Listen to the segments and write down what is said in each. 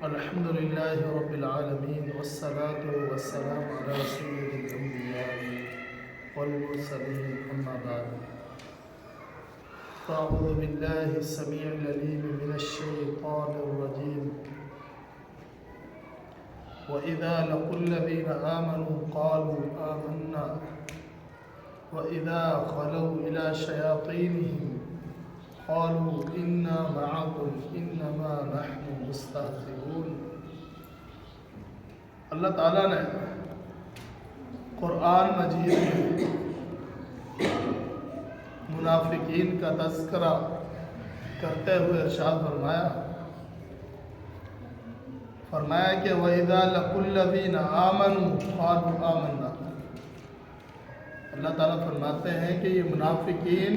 الحمد لله رب العالمين والصلاة والسلام على سيد الأنبياء والمرسلين أما بعد فأعوذ بالله السميع العليم من الشيطان الرجيم وإذا لقوا الذين آمنوا قالوا آمنا وإذا خلوا إلى شياطينهم قالوا إنا معكم إنما نحن مستهزئون۔ اللہ تعالیٰ نے قرآن مجید میں منافقین کا تذکرہ کرتے ہوئے ارشاد فرمایا کہ وَإِذَا لَقُوا الَّذِينَ آمَنُوا قَالُوا آمَنَّا۔ اللہ تعالیٰ فرماتے ہیں کہ یہ منافقین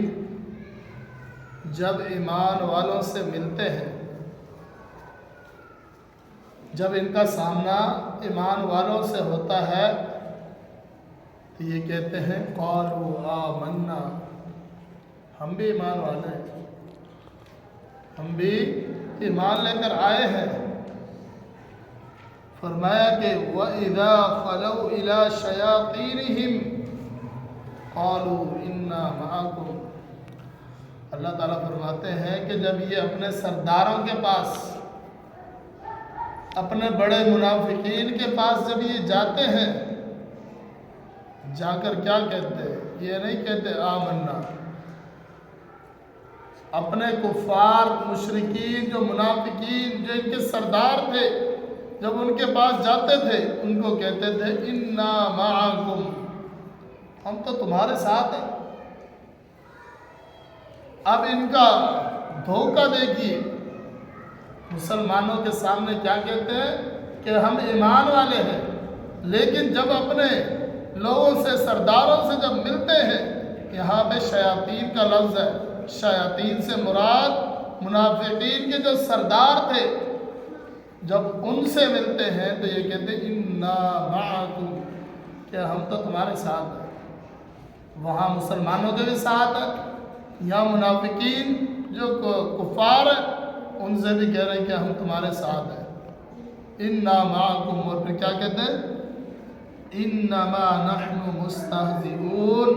جب ایمان والوں سے ملتے ہیں، جب ان کا سامنا ایمان والوں سے ہوتا ہے تو یہ کہتے ہیں قالوا آمنا، ہم بھی ایمان والے ہیں، ہم بھی ایمان لے کر آئے ہیں۔ فرمایا کہ وَإِذَا خَلَوْا إِلَى شَيَاطِينِهِمْ قَالُوا إِنَّا مَعَكُمْ۔ اللہ تعالیٰ فرماتے ہیں کہ جب یہ اپنے سرداروں کے پاس، اپنے بڑے منافقین کے پاس جب یہ جاتے ہیں، جا کر کیا کہتے ہیں؟ یہ نہیں کہتے آمنا۔ اپنے کفار مشرکین جو منافقین جو ان کے سردار تھے، جب ان کے پاس جاتے تھے ان کو کہتے تھے انا معکم، ہم تو تمہارے ساتھ ہیں۔ اب ان کا دھوکہ دیکھیے، مسلمانوں کے سامنے کیا کہتے ہیں کہ ہم ایمان والے ہیں، لیکن جب اپنے لوگوں سے، سرداروں سے جب ملتے ہیں، یہاں پہ شیاطین کا لفظ ہے، شیاطین سے مراد منافقین کے جو سردار تھے، جب ان سے ملتے ہیں تو یہ کہتے ہیں انا معکم، کہ ہم تو تمہارے ساتھ ہیں۔ وہاں مسلمانوں کے بھی ساتھ ہیں، یا منافقین جو کفار ہیں ان سے بھی کہہ رہے ہیں کہ ہم تمہارے ساتھ ہیں۔ انا معکم، اور پھر کیا کہتے ہیں؟ انما نحن مستہزئون۔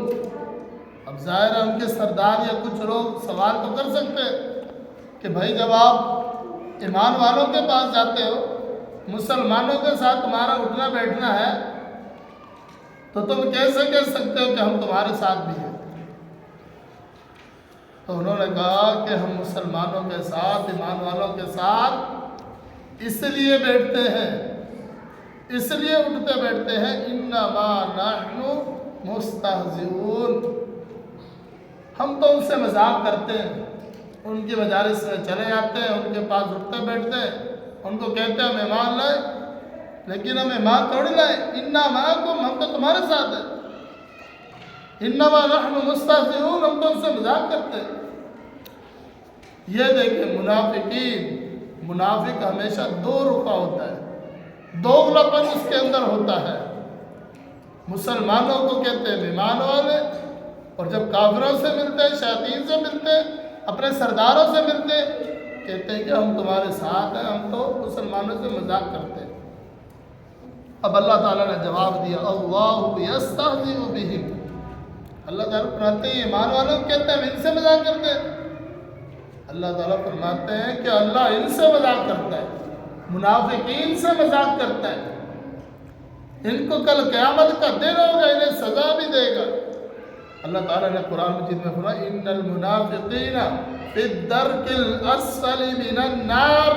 اب ظاہر ہے ان کے سردار یا کچھ لوگ سوال تو کر سکتے ہیں کہ بھائی جب آپ ایمان والوں کے پاس جاتے ہو، مسلمانوں کے ساتھ تمہارا اٹھنا بیٹھنا ہے، تو تم کیسے کہہ سکتے ہو کہ ہم تمہارے ساتھ بھی ہیں؟ تو انہوں نے کہا کہ ہم مسلمانوں کے ساتھ، ایمان والوں کے ساتھ اس لیے بیٹھتے ہیں، اس لیے اٹھتے بیٹھتے ہیں انما نحن مستہزئون، ہم تو ان سے مذاق کرتے ہیں، ان کی مجالس میں چلے جاتے ہیں، ان کے پاس اٹھتے بیٹھتے ہیں، ان کو کہتے ہیں ہم ایمان لائے، لیکن ہم ایمان تھوڑی لائے، انا معکم، ہم تو تمہارے ساتھ ہیں، انما نحن مستہزئون، ہم تو ان سے مذاق کرتے ہیں۔ یہ دیکھیں منافق ہمیشہ دو رخا ہوتا ہے، دوغلا پن اس کے اندر ہوتا ہے۔ مسلمانوں کو کہتے ہیں ایمان والے، اور جب کافروں سے ملتے ہیں، شیاطین سے ملتے ہیں، اپنے سرداروں سے ملتے ہیں، کہتے ہیں کہ ہم تمہارے ساتھ ہیں، ہم تو مسلمانوں سے مذاق کرتے ہیں۔ اب اللہ تعالیٰ نے جواب دیا اللہ یستہزئ بہم، اللہ تعالیٰ فرماتے ہیں ایمان والوں کو کہتے ہیں ہم ان سے مذاق کرتے ہیں۔ اللہ تعالیٰ فرماتے ہیں کہ اللہ ان سے مذاق کرتا ہے، منافقین سے مذاق کرتا ہے، ان کو کل قیامت کا دن ہوگا، انہیں سزا بھی دے گا۔ اللہ تعالیٰ نے قرآن مجید میں فرمایا ان المنافقین فی الدرک الاسفل من النار،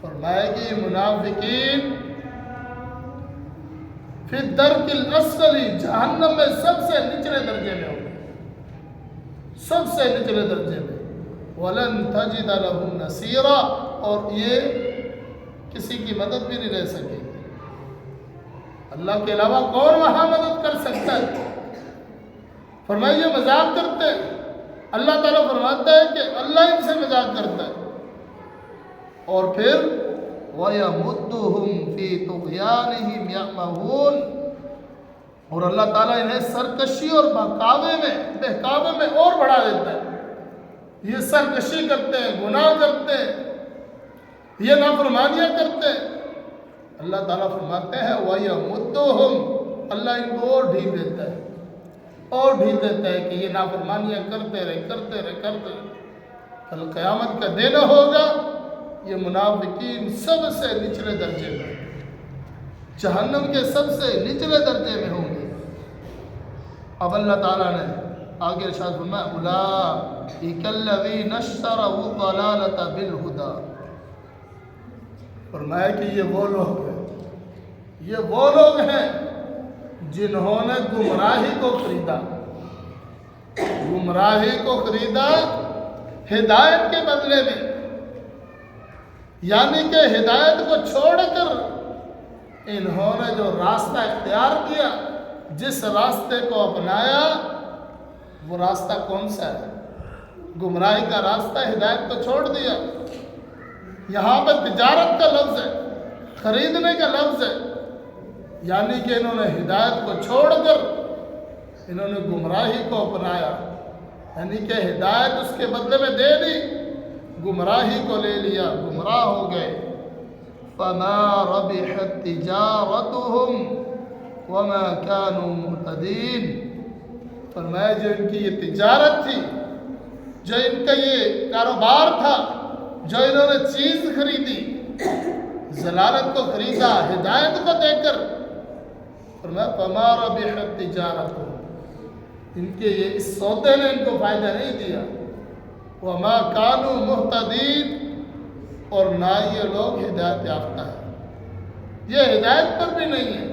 فرمایا کہ یہ منافقین فی الدرک الاسفل، جہنم میں سب سے نچلے درجے میں ہوگا، سب سے نچلے درجے میں۔ وَلَن تَجِدَ لَهُمْ نَصِيرًا، اور یہ کسی کی مدد بھی نہیں لے سکے گی، اللہ کے علاوہ کون وہاں مدد کر سکتا ہے؟ فرمائیے مذاق کرتے ہیں، اللہ تعالیٰ فرماتا ہے کہ اللہ ان سے مذاق کرتا ہے، اور پھر وَيَمُدُّهُمْ فِي طُغْيَانِهِمْ يَعْمَهُونَ، اور اللہ تعالیٰ انہیں سرکشی اور بہکاوے میں اور بڑھا دیتا ہے۔ یہ سرکشی کرتے ہیں، گناہ کرتے ہیں، یہ نافرمانیاں کرتے ہیں، اللہ تعالیٰ فرماتے ہیں وَيَمُدُّهُمْ، اللہ ان کو اور ڈھیل دیتا ہے، اور ڈھیل دیتا ہے کہ یہ نافرمانیاں کرتے رہے۔ کل قیامت کا دن ہوگا، یہ منافقین سب سے نچلے درجے میں، جہنم کے سب سے نچلے درجے میں ہوں گے۔ اب اللہ تعالیٰ نے آگے ارشاد فرمایا اولئک الذین اشتروا الضلالۃ بالہدی، فرمایا کہ یہ وہ لوگ ہیں جنہوں نے گمراہی کو خریدا ہدایت کے بدلے میں، یعنی کہ ہدایت کو چھوڑ کر انہوں نے جو راستہ اختیار کیا، جس راستے کو اپنایا، وہ راستہ کون سا ہے؟ گمراہی کا راستہ، ہدایت کو چھوڑ دیا۔ یہاں پر تجارت کا لفظ ہے، خریدنے کا لفظ ہے، یعنی کہ انہوں نے ہدایت کو چھوڑ کر انہوں نے گمراہی کو اپنایا، یعنی کہ ہدایت اس کے بدلے میں دے دی، گمراہی کو لے لیا، گمراہ ہو گئے۔ فما ربحت تجارتهم وما كانوا مهتدين، فرمایا جو ان کی یہ تجارت تھی، جو ان کا یہ کاروبار تھا، جو انہوں نے چیز خریدی، ضلالت کو خریدا ہدایت کو دے کر، فرمایا فما ربحت تجارتهم، ان کے یہ اس سودے نے ان کو فائدہ نہیں دیا، وما كانوا مهتدين، اور نہ یہ لوگ ہدایت یافتہ ہیں، یہ ہدایت پر بھی نہیں ہے۔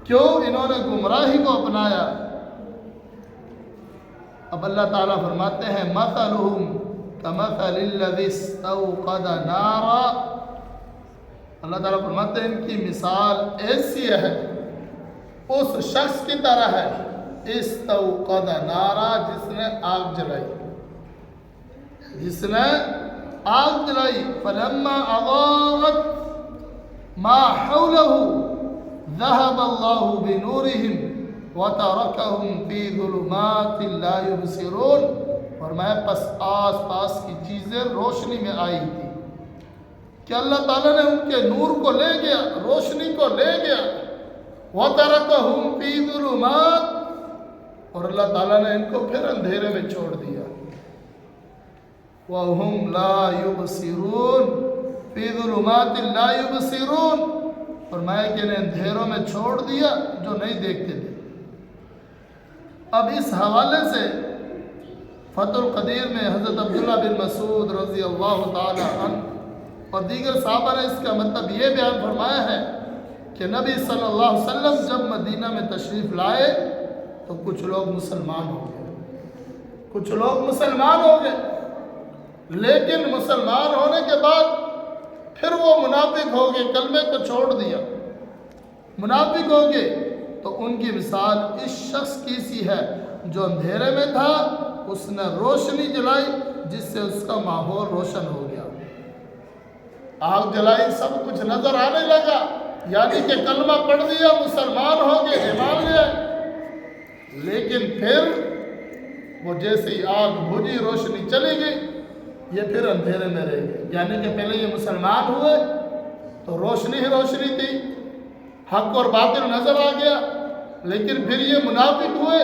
کیوں؟ انہوں نے گمراہی کو اپنایا۔ اب اللہ تعالیٰ فرماتے ہیں مثلهم كمثل الذي استوقد نارا، اللہ تعالیٰ فرماتے ہیں ان کی مثال ایسی ہے، اس شخص کی طرح ہے استوقد نارا، جس نے آگ جلائی، فلما اضاءت ما حوله ذهب الله بنورهم وتركهم في ظلمات لا يبصرون، فرمایا پس آس پاس کی چیزیں روشنی میں آئی تھی کہ اللہ تعالیٰ نے ان کے نور کو لے گیا، روشنی کو لے گیا، وَتَرَكَهُمْ فِي ظُلُمَاتٍ، اور اللہ تعالیٰ نے ان کو پھر اندھیرے میں چھوڑ دیا، وَهُمْ لَا يُبْصِرُونَ فِي ظُلُمَاتٍ لَا يُبْصِرُونَ، فرمایا کہ انہیں اندھیروں میں چھوڑ دیا جو نہیں دیکھتے تھے۔ اب اس حوالے سے فتح القدیر میں حضرت عبداللہ بن مسعود رضی اللہ تعالی عنہ اور دیگر صحابہ نے اس کا مطلب یہ بیان فرمایا ہے کہ نبی صلی اللہ علیہ وسلم جب مدینہ میں تشریف لائے تو کچھ لوگ مسلمان ہو گئے، لیکن مسلمان ہونے کے بعد پھر وہ منافق ہو گئے، کلمے کو چھوڑ دیا، منافق ہو گئے۔ تو ان کی مثال اس شخص کی سی ہے جو اندھیرے میں تھا، اس نے روشنی جلائی جس سے اس کا ماحول روشن ہو گیا، آگ جلائی، سب کچھ نظر آنے لگا، یعنی کہ کلمہ پڑھ دیا، مسلمان ہو گئے، ایمان لے آئے، لیکن پھر وہ جیسے ہی آگ بجھی، روشنی چلی گئی، یہ پھر اندھیرے میں رہ گئے۔ یعنی کہ پہلے یہ مسلمان ہوئے تو روشنی ہی روشنی تھی، حق اور باطل نظر آ گیا، لیکن پھر یہ منافق ہوئے،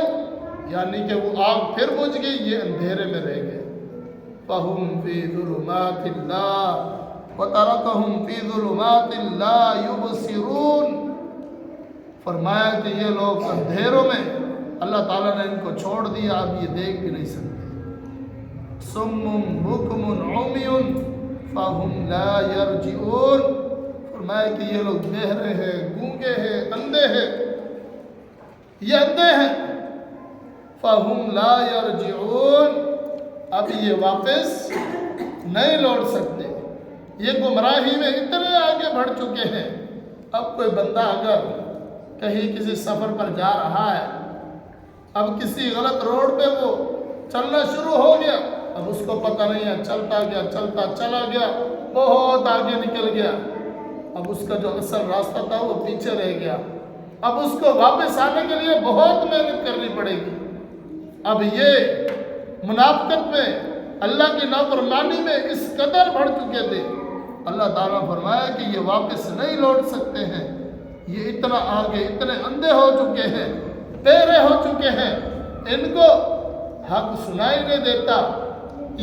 یعنی کہ وہ آگ پھر بجھ گئی، یہ اندھیرے میں رہ گئے۔ فَهُمْ فِي ظُلُمَاتِ اللَّهِ وَتَرَكَهُمْ فِي ظُلُمَاتٍ لَا يُبْصِرُونَ، فرمایا کہ یہ لوگ اندھیروں میں اللہ تعالیٰ نے ان کو چھوڑ دیا، اب یہ دیکھ بھی نہیں سکتے۔ صُمٌّ بُكْمٌ عُمْيٌ فَهُمْ لَا يَرْجِعُونَ، فرمایا کہ یہ لوگ بہرے ہیں، گونگے ہیں، اندھے ہیں، یہ اندھے ہیں، فَهُمْ لَا يَرْجِعُونَ، اب یہ واپس نہیں لوٹ سکتے، یہ گمراہی میں اتنے آگے بڑھ چکے ہیں۔ اب کوئی بندہ اگر کہیں کسی سفر پر جا رہا ہے، اب کسی غلط روڈ پہ وہ چلنا شروع ہو گیا، اب اس کو پتہ نہیں ہے، چلتا گیا، چلتا چلا گیا، بہت آگے نکل گیا، اب اس کا جو اصل راستہ تھا وہ پیچھے رہ گیا، اب اس کو واپس آنے کے لیے بہت محنت کرنی پڑے گی۔ اب یہ منافقت میں اللہ کی نافرمانی میں اس قدر بڑھ چکے تھے، اللہ تعالیٰ فرمایا کہ یہ واپس نہیں لوٹ سکتے ہیں، یہ اتنا آگے، اتنے اندھے ہو چکے ہیں، ٹیڑھے ہو چکے ہیں، ان کو حق سنائی نہیں دیتا،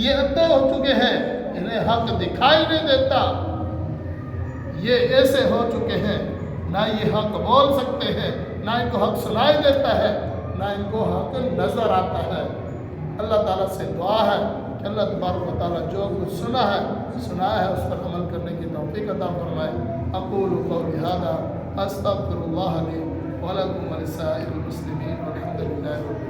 یہ اندھے ہو چکے ہیں، انہیں حق دکھائی نہیں دیتا، یہ ایسے ہو چکے ہیں، نہ یہ حق بول سکتے ہیں، نہ ان کو حق سنائی دیتا ہے، نہ ان کو حق نظر آتا ہے۔ اللہ تعالیٰ سے دعا ہے کہ اللہ تبارک و تعالیٰ جو کچھ سنایا ہے اس پر عمل کرنے کی توفیق عطا فرمائے۔ اقول قولی ھذا استغفر اللہ لی ولکم ولسائر المسلمین والحمد للہ رب العالمین۔